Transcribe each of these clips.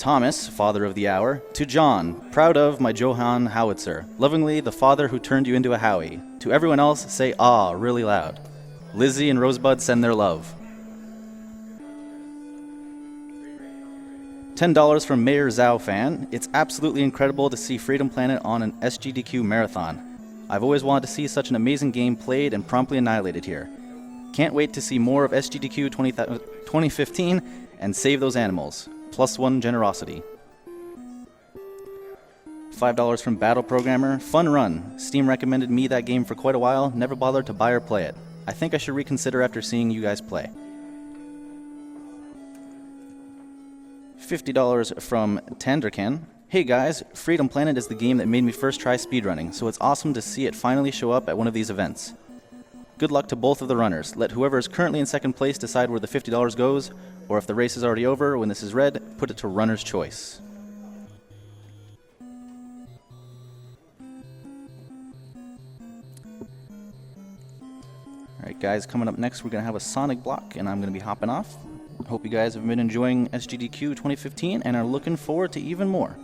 Thomas, father of the hour. To John, proud of my Johann Howitzer. Lovingly, the father who turned you into a Howie. To everyone else, say ah really loud. Lizzie and Rosebud send their love. $10 from Mayor Zhao fan. It's absolutely incredible to see Freedom Planet on an SGDQ marathon. I've always wanted to see such an amazing game played and promptly annihilated here. Can't wait to see more of SGDQ 2015 and save those animals. +1 generosity. $5 from Battle Programmer. Fun run. Steam recommended me that game for quite a while. Never bothered to buy or play it. I think I should reconsider after seeing you guys play. $50 from Tanderkin. Hey guys, Freedom Planet is the game that made me first try speedrunning, so it's awesome to see it finally show up at one of these events. Good luck to both of the runners. Let whoever is currently in second place decide where the $50 goes, or if the race is already over when this is read, put it to runner's choice. Alright guys, coming up next we're going to have a Sonic block, and I'm going to be hopping off. Hope you guys have been enjoying SGDQ 2015 and are looking forward to even more.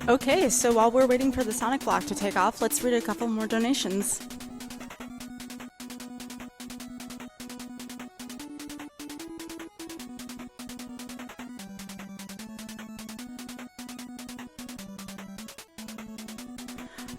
Okay, so while we're waiting for the Sonic block to take off, let's read a couple more donations.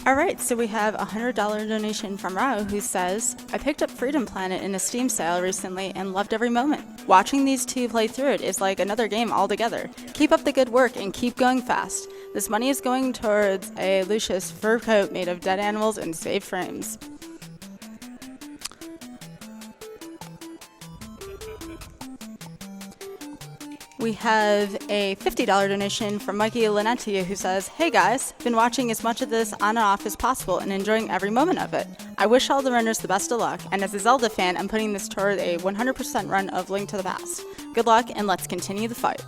Alright, so we have a $100 donation from Rao who says, I picked up Freedom Planet in a Steam sale recently and loved every moment. Watching these two play through it is like another game altogether. Keep up the good work and keep going fast. This money is going towards a Lucius fur coat made of dead animals and saved frames. We have a $50 donation from Mikey Linetti who says, Hey guys, been watching as much of this on and off as possible and enjoying every moment of it. I wish all the runners the best of luck, and as a Zelda fan, I'm putting this toward a 100% run of Link to the Past. Good luck, and let's continue the fight.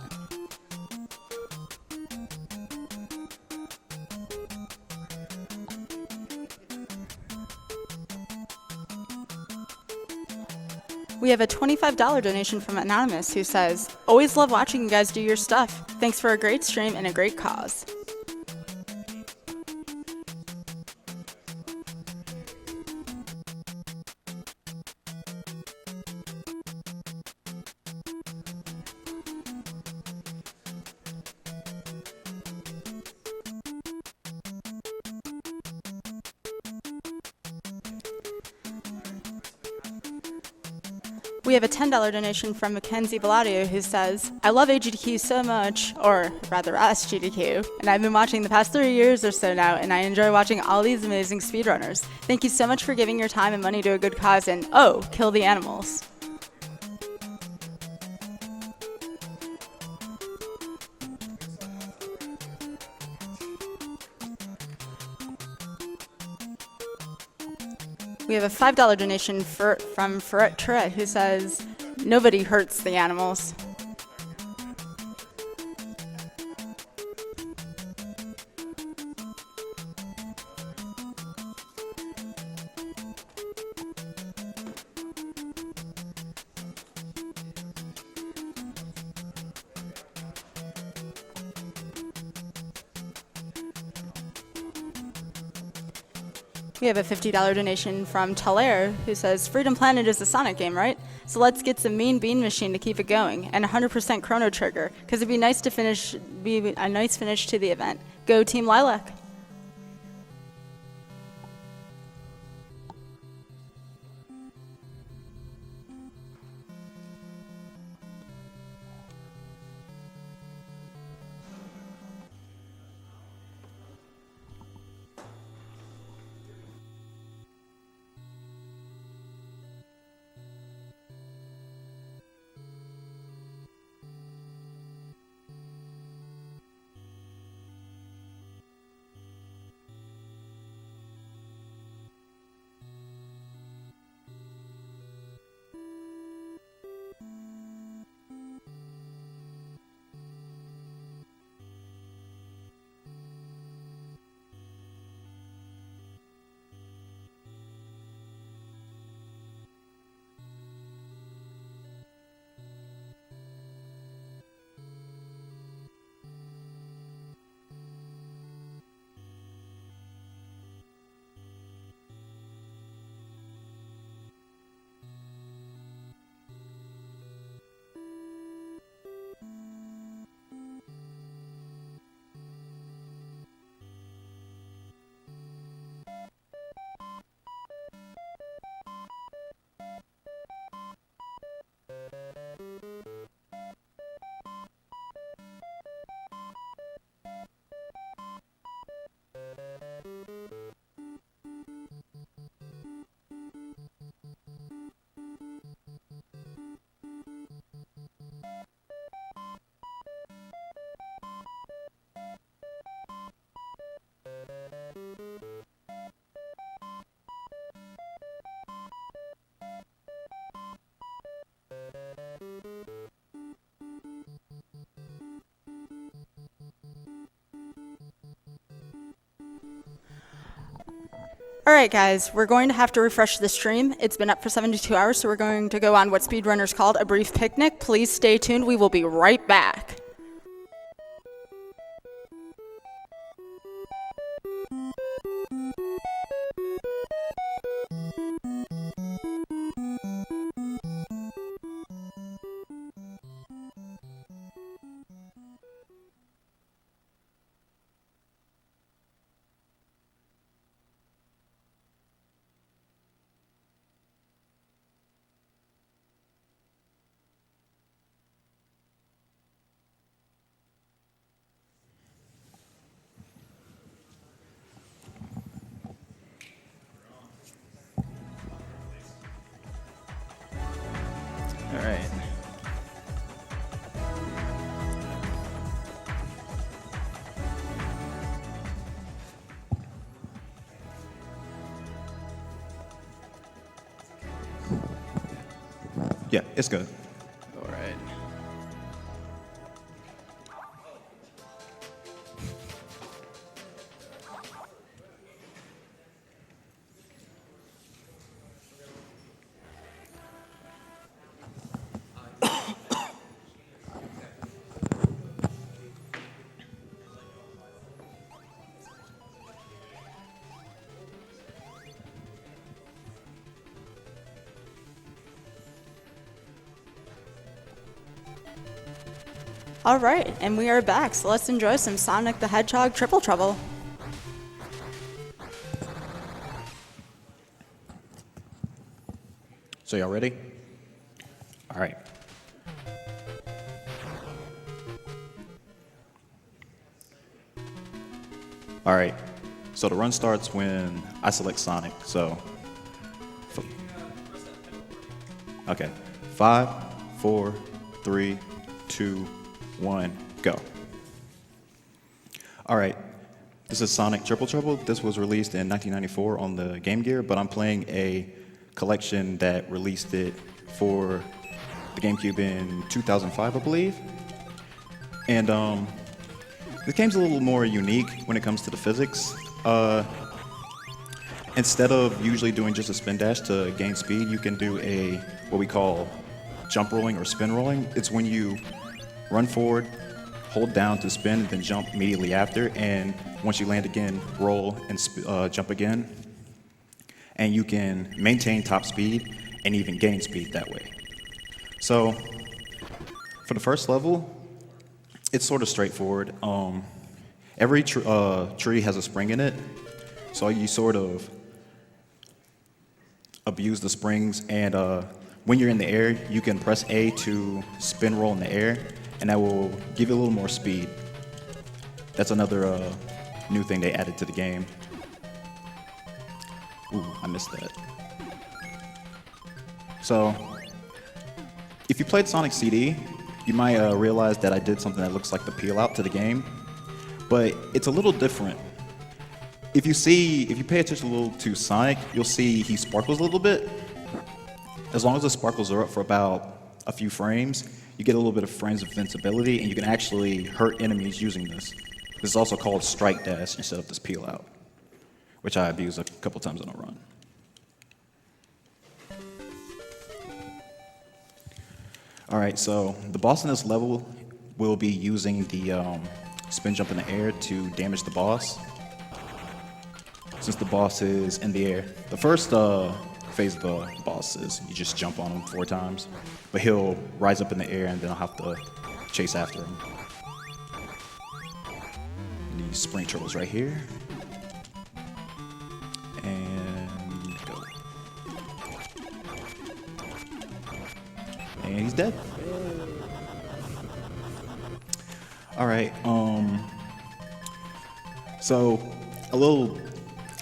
We have a $25 donation from Anonymous who says, Always love watching you guys do your stuff. Thanks for a great stream and a great cause. We have a $10 donation from Mackenzie Belladio who says, I love AGDQ so much, or rather SGDQ, and I've been watching the past 3 years or so now, and I enjoy watching all these amazing speedrunners. Thank you so much for giving your time and money to a good cause, and oh, kill the animals. We have a $5 donation from Ferret Tourette who says, Nobody hurts the animals. We have a $50 donation from Talair who says, Freedom Planet is a Sonic game, right? So let's get some Mean Bean Machine to keep it going, and 100% Chrono Trigger, because it'd be nice to be a nice finish to the event. Go Team Lilac! Alright guys, we're going to have to refresh the stream. It's been up for 72 hours, so we're going to go on what speedrunners called a brief picnic. Please stay tuned, we will be right back. All right. Yeah, it's good. All right. Alright, and we are back, so let's enjoy some Sonic the Hedgehog Triple Trouble. So y'all ready? All right. All right. So the run starts when I select Sonic. So, okay. 5, 4, 3, 2, 1, go. All right. This is Sonic Triple Trouble. This was released in 1994 on the Game Gear, but I'm playing a collection that released it for the GameCube in 2005, I believe. And this game's a little more unique when it comes to the physics. Instead of usually doing just a spin dash to gain speed, you can do a what we call jump rolling or spin rolling. It's when you run forward, hold down to spin, and then jump immediately after. And once you land again, roll and jump again. And you can maintain top speed and even gain speed that way. So for the first level, it's sort of straightforward. Every tree has a spring in it, so you sort of abuse the springs, and when you're in the air, you can press A to spin roll in the air, and that will give you a little more speed. That's another new thing they added to the game. Ooh, I missed that. So, if you played Sonic CD, you might realize that I did something that looks like the peel out to the game, but it's a little different. If you pay attention a little to Sonic, you'll see he sparkles a little bit. As long as the sparkles are up for about a few frames, you get a little bit of frames of invincibility, and you can actually hurt enemies using this. This is also called strike dash instead of this peel out, which I abuse a couple times on a run. All right, so the boss in this level will be using the spin jump in the air to damage the boss. Since the boss is in the air, the first phase of the boss is you just jump on him 4 times, but he'll rise up in the air and then I'll have to chase after him. And these spring turtles right here. And go. And he's dead. All right. So a little,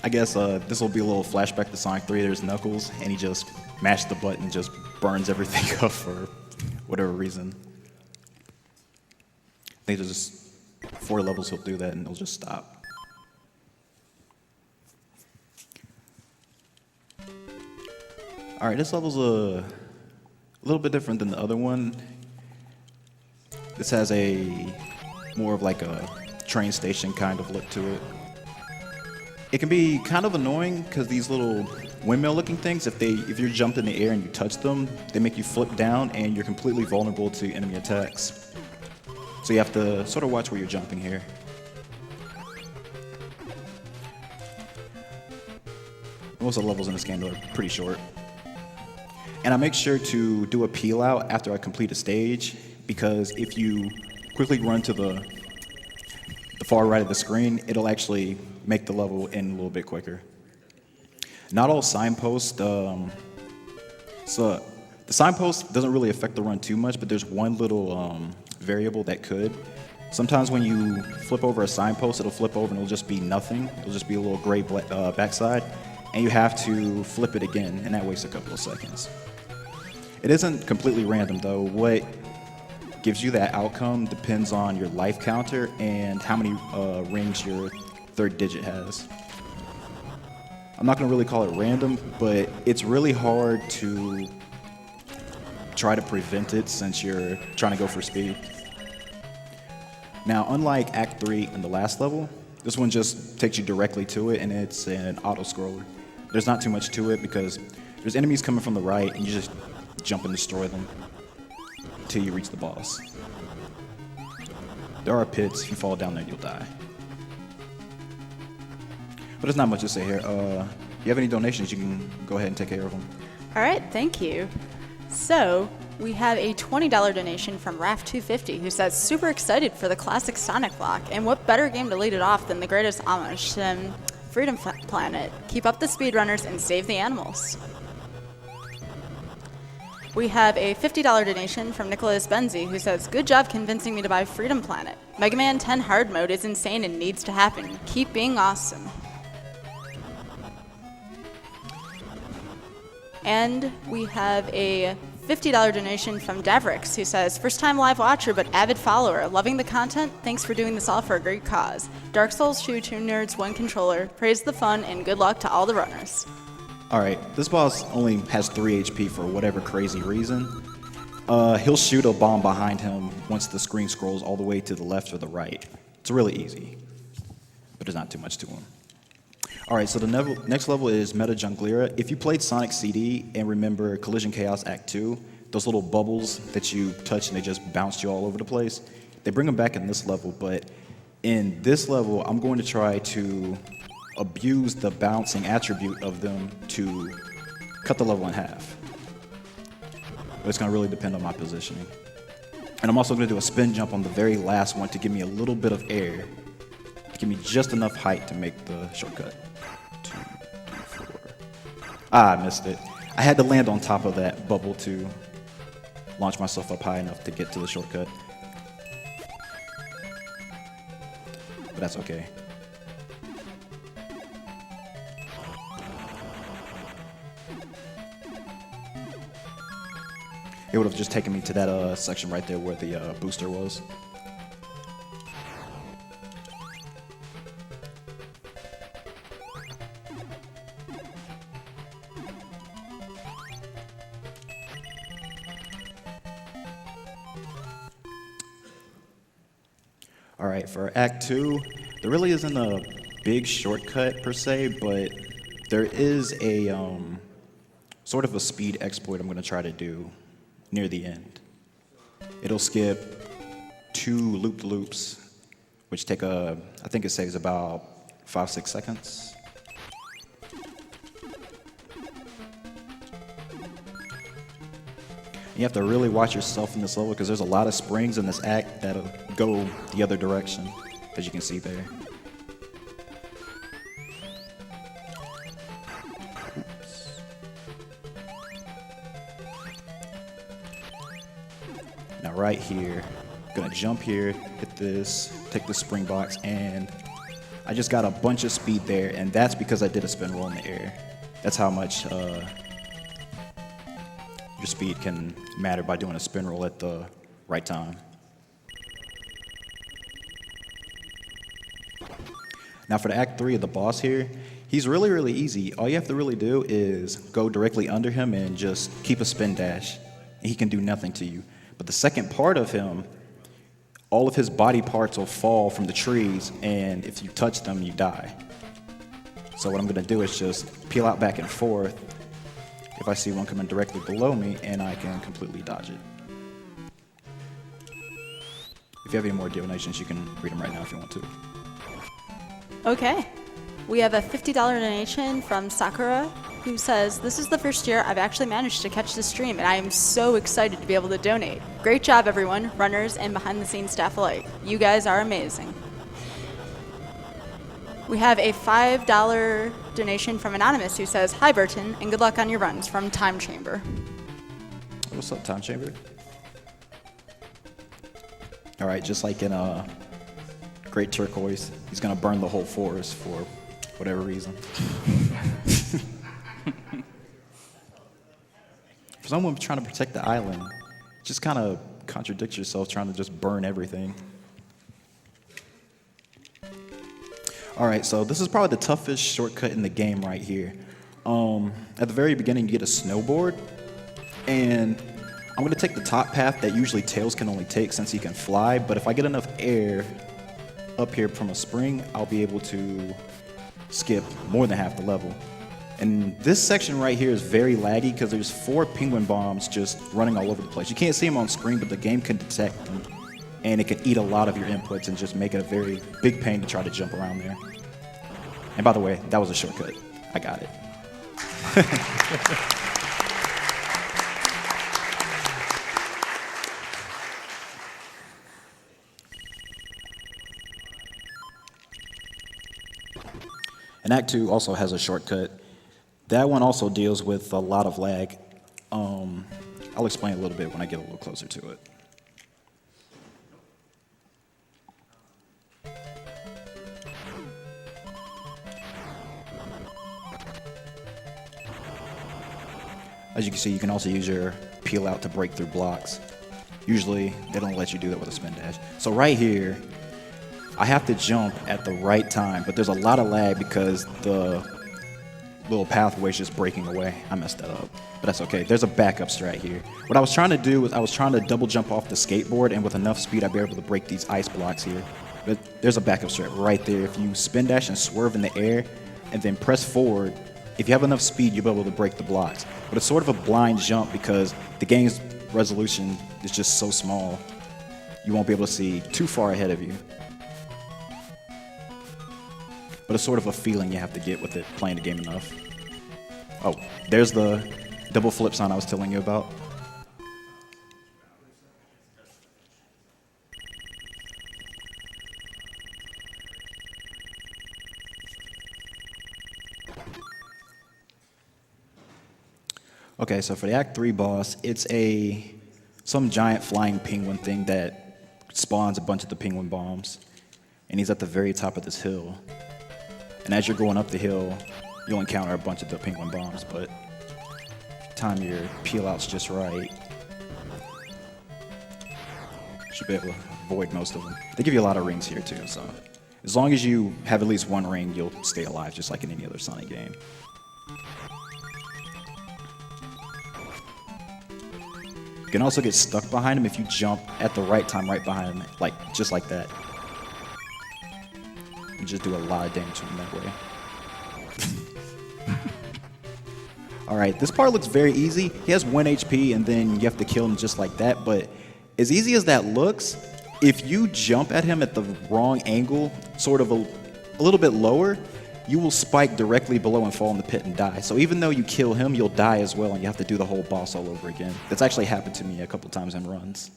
I guess this will be a little flashback to Sonic 3. There's Knuckles, and he just mashed the button and just burns everything up for whatever reason. I think there's just 4 levels he'll do that, and it'll just stop. All right, this level's a little bit different than the other one. This has a more of like a train station kind of look to it. It can be kind of annoying because these little windmill-looking things, if you're jumped in the air and you touch them, they make you flip down and you're completely vulnerable to enemy attacks. So you have to sort of watch where you're jumping here. Most of the levels in this game are pretty short. And I make sure to do a peel out after I complete a stage, because if you quickly run to the far right of the screen, it'll actually make the level end a little bit quicker. Not all signposts, so the signpost doesn't really affect the run too much, but there's one little variable that could. Sometimes when you flip over a signpost, it'll flip over and it'll just be nothing. It'll just be a little gray backside, and you have to flip it again, and that wastes a couple of seconds. It isn't completely random though. What gives you that outcome depends on your life counter and how many rings your third digit has. I'm not gonna really call it random, but it's really hard to try to prevent it since you're trying to go for speed. Now, unlike Act 3 and the last level, this one just takes you directly to it and it's an auto-scroller. There's not too much to it because there's enemies coming from the right and you just jump and destroy them until you reach the boss. There are pits, if you fall down there you'll die. But there's not much to say here. If you have any donations, you can go ahead and take care of them. All right, thank you. So, we have a $20 donation from Raf250 who says, super excited for the classic Sonic block, and what better game to lead it off than the greatest homage sim, Freedom Planet. Keep up the speedrunners and save the animals. We have a $50 donation from Nicholas Benzi who says, good job convincing me to buy Freedom Planet. Mega Man 10 hard mode is insane and needs to happen. Keep being awesome. And we have a $50 donation from Davrix who says, first time live watcher but avid follower, loving the content, thanks for doing this all for a great cause. Dark Souls 2 nerds, one controller, praise the fun and good luck to all the runners. Alright, this boss only has 3 HP for whatever crazy reason. He'll shoot a bomb behind him once the screen scrolls all the way to the left or the right. It's really easy, but there's not too much to him. Alright, so the next level is Meta Junglera. If you played Sonic CD and remember Collision Chaos Act 2, those little bubbles that you touch and they just bounce you all over the place, they bring them back in this level, but in this level, I'm going to try to abuse the bouncing attribute of them to cut the level in half. But it's going to really depend on my positioning. And I'm also going to do a spin jump on the very last one to give me a little bit of air, to give me just enough height to make the shortcut. 2, 3, 4. Ah, I missed it. I had to land on top of that bubble to launch myself up high enough to get to the shortcut. But that's okay. It would have just taken me to that section right there where the booster was. Alright, for Act 2, there really isn't a big shortcut per se, but there is a sort of a speed exploit I'm going to try to do near the end. It'll skip 2 loop-de-loops, which take I think it saves about 5-6 seconds. You have to really watch yourself in this level because there's a lot of springs in this act that'll go the other direction, as you can see there. Now right here, gonna jump here, hit this, take the spring box, and I just got a bunch of speed there, and that's because I did a spin roll in the air. That's how much your speed can matter by doing a spin roll at the right time. Now for the Act 3 of the boss here, he's really, really easy. All you have to really do is go directly under him and just keep a spin dash, and he can do nothing to you. But the second part of him, all of his body parts will fall from the trees, and if you touch them, you die. So what I'm gonna do is just peel out back and forth if I see one coming directly below me, and I can completely dodge it. If you have any more donations, you can read them right now if you want to. Okay. We have a $50 donation from Sakura who says, this is the first year I've actually managed to catch the stream and I am so excited to be able to donate. Great job everyone, runners and behind the scenes staff alike. You guys are amazing. We have a $5 donation from Anonymous who says, hi Bertin and good luck on your runs from Time Chamber. What's up, Time Chamber? Alright, just like in Great Turquoise, he's gonna burn the whole forest for whatever reason. For someone trying to protect the island, just kind of contradicts yourself trying to just burn everything. All right, so this is probably the toughest shortcut in the game right here. At the very beginning, you get a snowboard, and I'm going to take the top path that usually Tails can only take since he can fly, but if I get enough air up here from a spring, I'll be able to skip more than half the level. And this section right here is very laggy because there's 4 penguin bombs just running all over the place. You can't see them on screen, but the game can detect them, and it can eat a lot of your inputs and just make it a very big pain to try to jump around there. And by the way, that was a shortcut. I got it. And Act 2 also has a shortcut. That one also deals with a lot of lag. I'll explain a little bit when I get a little closer to it. As you can see, you can also use your peel out to break through blocks. Usually, they don't let you do that with a spin dash. So right here, I have to jump at the right time, but there's a lot of lag because the little pathway is just breaking away. I messed that up, but that's okay. There's a backup strat here. What I was trying to do was I was trying to double jump off the skateboard, and with enough speed, I'd be able to break these ice blocks here. But there's a backup strat right there. If you spin dash and swerve in the air, and then press forward, if you have enough speed, you'll be able to break the blocks. But it's sort of a blind jump because the game's resolution is just so small, you won't be able to see too far ahead of you. But it's sort of a feeling you have to get with it, playing the game enough. Oh, there's the double flip sign I was telling you about. Okay, so for the Act 3 boss, it's some giant flying penguin thing that spawns a bunch of the penguin bombs. And he's at the very top of this hill. And as you're going up the hill, you'll encounter a bunch of the penguin bombs, but time your peel out's just right, you should be able to avoid most of them. They give you a lot of rings here too, so as long as you have at least one ring, you'll stay alive just like in any other Sonic game. You can also get stuck behind him if you jump at the right time right behind him, like just like that. You just do a lot of damage to him that way. Alright, this part looks very easy. He has 1 HP and then you have to kill him just like that, but as easy as that looks, if you jump at him at the wrong angle, sort of a little bit lower, you will spike directly below and fall in the pit and die. So even though you kill him, you'll die as well and you have to do the whole boss all over again. That's actually happened to me a couple times in runs.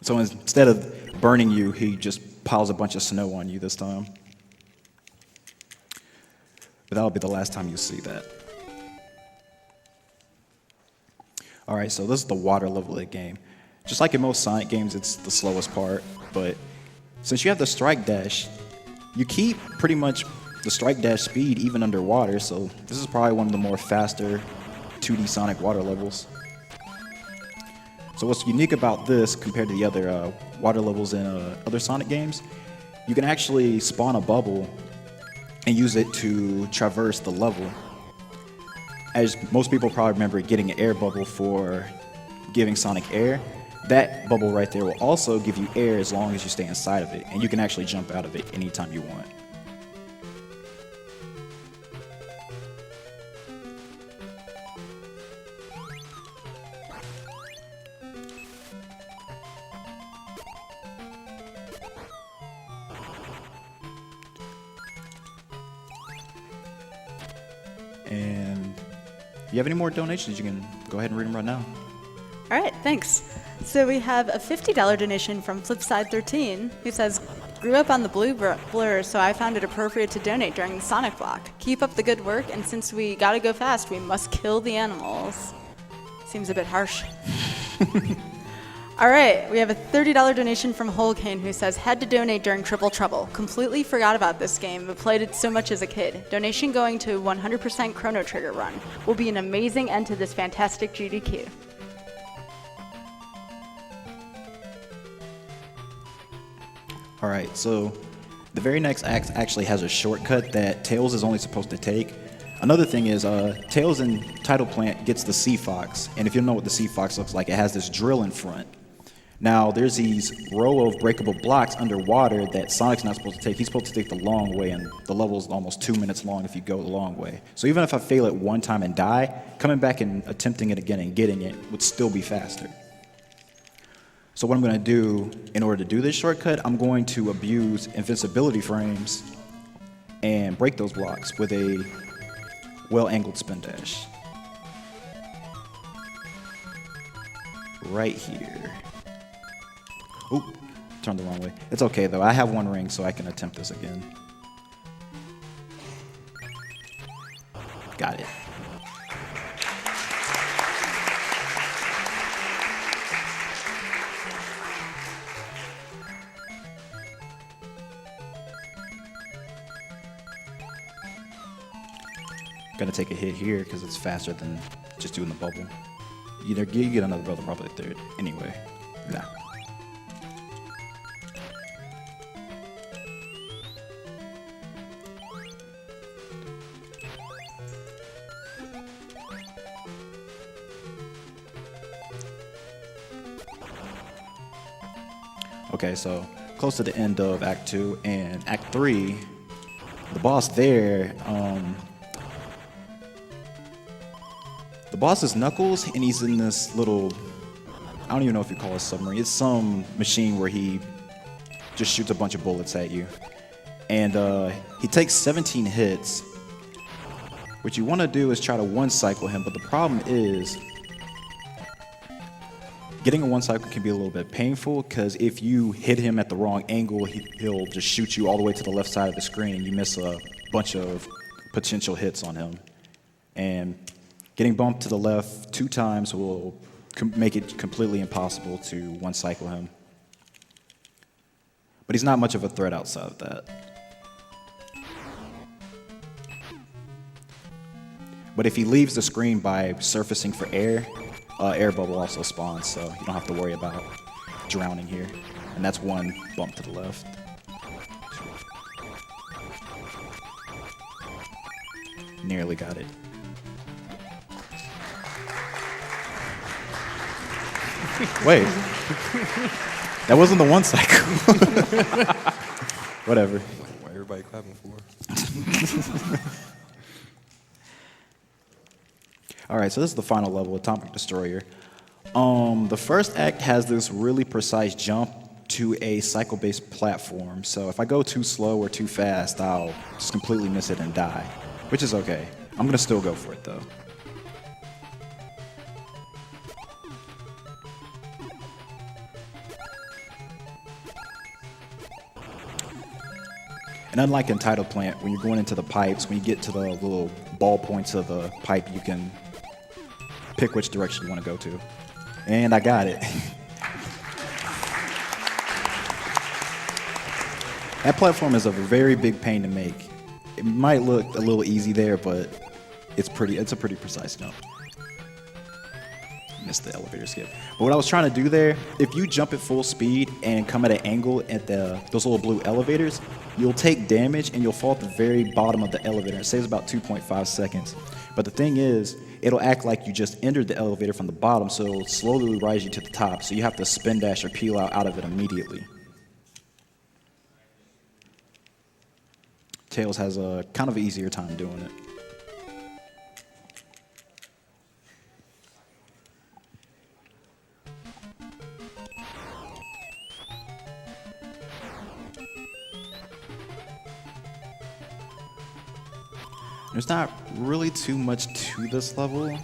So instead of burning you, he just piles a bunch of snow on you this time. But that'll be the last time you see that. Alright, so this is the water level of the game. Just like in most Sonic games, it's the slowest part, but since you have the strike dash, you keep pretty much the strike dash speed even underwater, so this is probably one of the more faster 2D Sonic water levels. So what's unique about this compared to the other water levels in other Sonic games, you can actually spawn a bubble and use it to traverse the level. As most people probably remember getting an air bubble for giving Sonic air, that bubble right there will also give you air as long as you stay inside of it, and you can actually jump out of it anytime you want. And if you have any more donations, you can go ahead and read them right now. All right, thanks. So we have a $50 donation from Flipside13, who says, grew up on the blue blur, so I found it appropriate to donate during the Sonic block. Keep up the good work, and since we gotta go fast, we must kill the animals. Seems a bit harsh. All right, we have a $30 donation from Holkane who says, had to donate during Triple Trouble. Completely forgot about this game, but played it so much as a kid. Donation going to 100% Chrono Trigger run. Will be an amazing end to this fantastic GDQ. All right, so the very next act actually has a shortcut that Tails is only supposed to take. Another thing is, Tails in Title Plant gets the Sea Fox, and if you don't know what the Sea Fox looks like, it has this drill in front. Now, there's these row of breakable blocks underwater that Sonic's not supposed to take. He's supposed to take the long way, and the level's almost 2 minutes long if you go the long way. So even if I fail it one time and die, coming back and attempting it again and getting it would still be faster. So what I'm going to do in order to do this shortcut, I'm going to abuse invincibility frames and break those blocks with a well-angled spin dash. Right here. Oop, turned the wrong way. It's okay though, I have one ring so I can attempt this again. Got it. Gonna take a hit here because it's faster than just doing the bubble. You get another brother, probably third. Anyway, nah. Okay, so close to the end of Act 2 and Act 3, the boss there, the boss is Knuckles, and he's in this little, I don't even know if you call it a submarine. It's some machine where he just shoots a bunch of bullets at you. And he takes 17 hits. What you want to do is try to one-cycle him, but the problem is getting a one-cycle can be a little bit painful, because if you hit him at the wrong angle, he'll just shoot you all the way to the left side of the screen, and you miss a bunch of potential hits on him. And getting bumped to the left 2 times will make it completely impossible to one-cycle him. But he's not much of a threat outside of that. But if he leaves the screen by surfacing for air, air bubble also spawns, so you don't have to worry about drowning here. And that's 1 bump to the left. Nearly got it. Wait, that wasn't the one cycle. Whatever. Why everybody clapping for? All right, so this is the final level, Atomic Destroyer. The first act has this really precise jump to a cycle-based platform. So if I go too slow or too fast, I'll just completely miss it and die, which is okay. I'm gonna still go for it though. And unlike in Title Plant, when you're going into the pipes, when you get to the little ball points of the pipe, you can pick which direction you want to go to. And I got it. That platform is a very big pain to make. It might look a little easy there, but it's a pretty precise jump. Missed the elevator skip. But what I was trying to do there, if you jump at full speed and come at an angle at those little blue elevators, you'll take damage and you'll fall at the very bottom of the elevator. It saves about 2.5 seconds. But the thing is, it'll act like you just entered the elevator from the bottom, so it'll slowly rise you to the top, so you have to spin dash or peel out of it immediately. Tails has a kind of easier time doing it. There's not really too much to this level.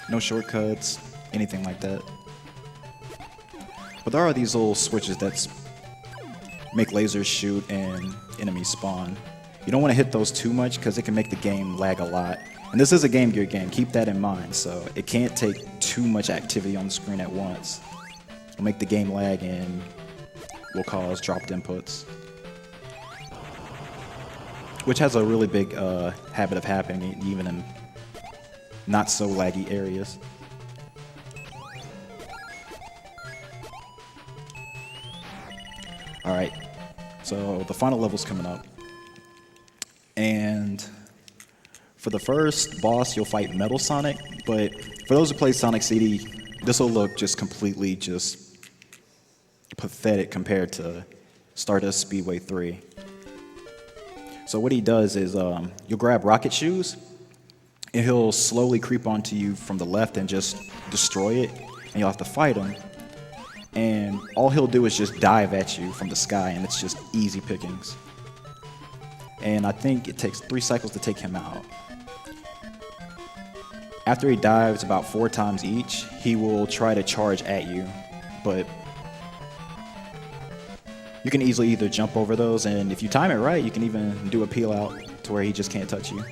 No shortcuts, anything like that. But there are these little switches that make lasers shoot and enemies spawn. You don't want to hit those too much because it can make the game lag a lot. And this is a Game Gear game, keep that in mind. So it can't take too much activity on the screen at once. It'll make the game lag and will cause dropped inputs, which has a really big habit of happening even in not so laggy areas. All right, so the final level's coming up. And for the first boss, you'll fight Metal Sonic, but for those who play Sonic CD, this will look just completely just pathetic compared to Stardust Speedway 3. So what he does is you'll grab rocket shoes, and he'll slowly creep onto you from the left and just destroy it, and you'll have to fight him. And all he'll do is just dive at you from the sky, and it's just easy pickings. And I think it takes 3 cycles to take him out. After he dives about 4 times each, he will try to charge at you, but you can easily either jump over those, and if you time it right, you can even do a peel out to where he just can't touch you.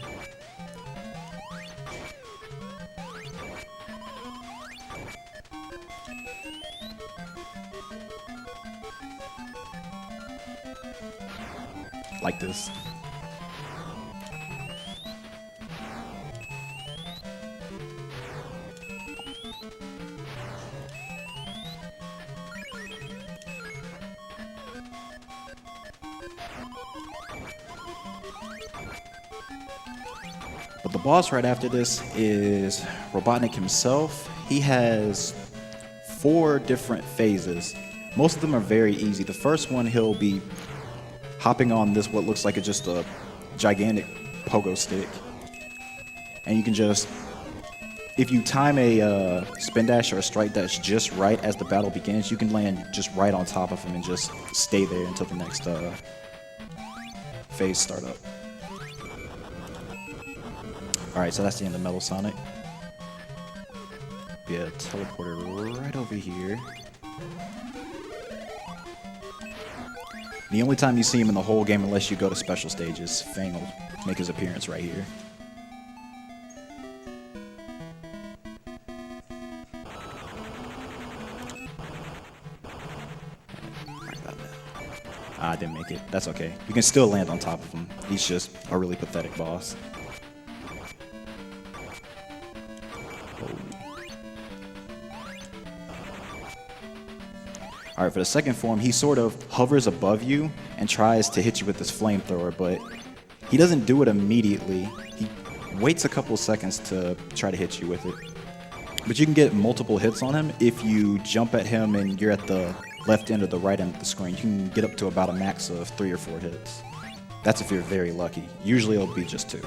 Like this. But the boss right after this is Robotnik himself. He has 4 different phases. Most of them are very easy. The first one, he'll be hopping on this, what looks like it's just a gigantic pogo stick. And you can just, if you time a spin dash or a strike dash just right as the battle begins, you can land just right on top of him and just stay there until the next phase start up. Alright, so that's the end of Metal Sonic. Yeah, teleporter right over here. The only time you see him in the whole game, unless you go to special stages, Fang will make his appearance right here. Right about now. I didn't make it. That's okay. You can still land on top of him. He's just a really pathetic boss. Alright, for the second form, he sort of hovers above you and tries to hit you with this flamethrower, but he doesn't do it immediately. He waits a couple seconds to try to hit you with it. But you can get multiple hits on him if you jump at him and you're at the left end or the right end of the screen. You can get up to about a max of 3 or 4 hits. That's if you're very lucky. Usually it'll be just 2.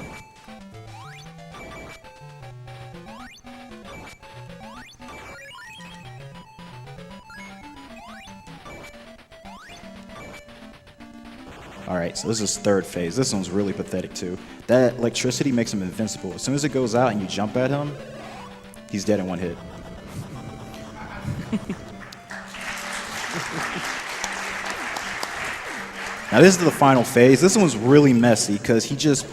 Alright, so this is third phase. This one's really pathetic too. That electricity makes him invincible. As soon as it goes out and you jump at him, he's dead in 1 hit. Now this is the final phase. This one's really messy because he just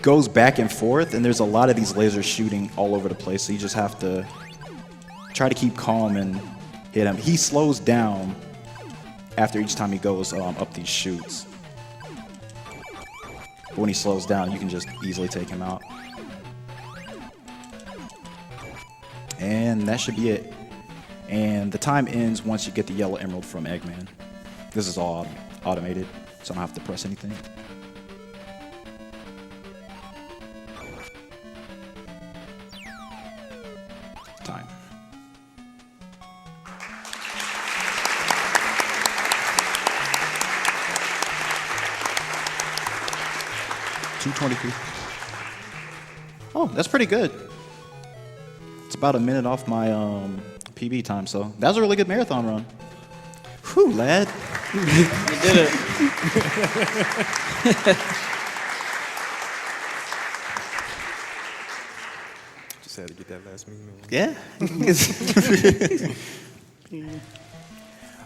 goes back and forth, and there's a lot of these lasers shooting all over the place, so you just have to try to keep calm and hit him. He slows down after each time he goes up these chutes. But when he slows down, you can just easily take him out. And that should be it. And the time ends once you get the yellow emerald from Eggman. This is all automated, so I don't have to press anything. Time. $2.23. Oh, that's pretty good. It's about a minute off my PB time, so that was a really good marathon run. Whew, lad. You did it. Just had to get that last meme. Yeah.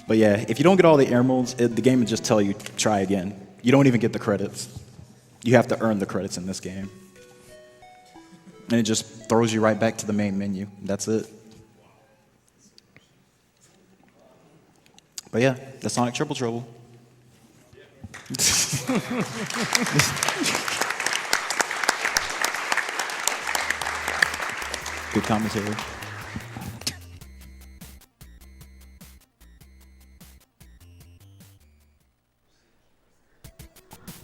But yeah, if you don't get all the emeralds, the game will just tell you try again. You don't even get the credits. You have to earn the credits in this game. And it just throws you right back to the main menu. That's it. But yeah, the Sonic Triple Trouble. Good commentary.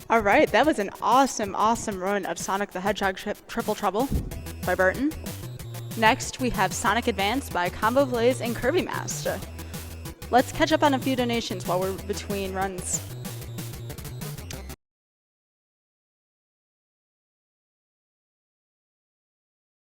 All right, that was an awesome, awesome run of Sonic the Hedgehog Triple Trouble by Bertin. Next, we have Sonic Advance by Combo Blaze and Kirby Master. Let's catch up on a few donations while we're between runs.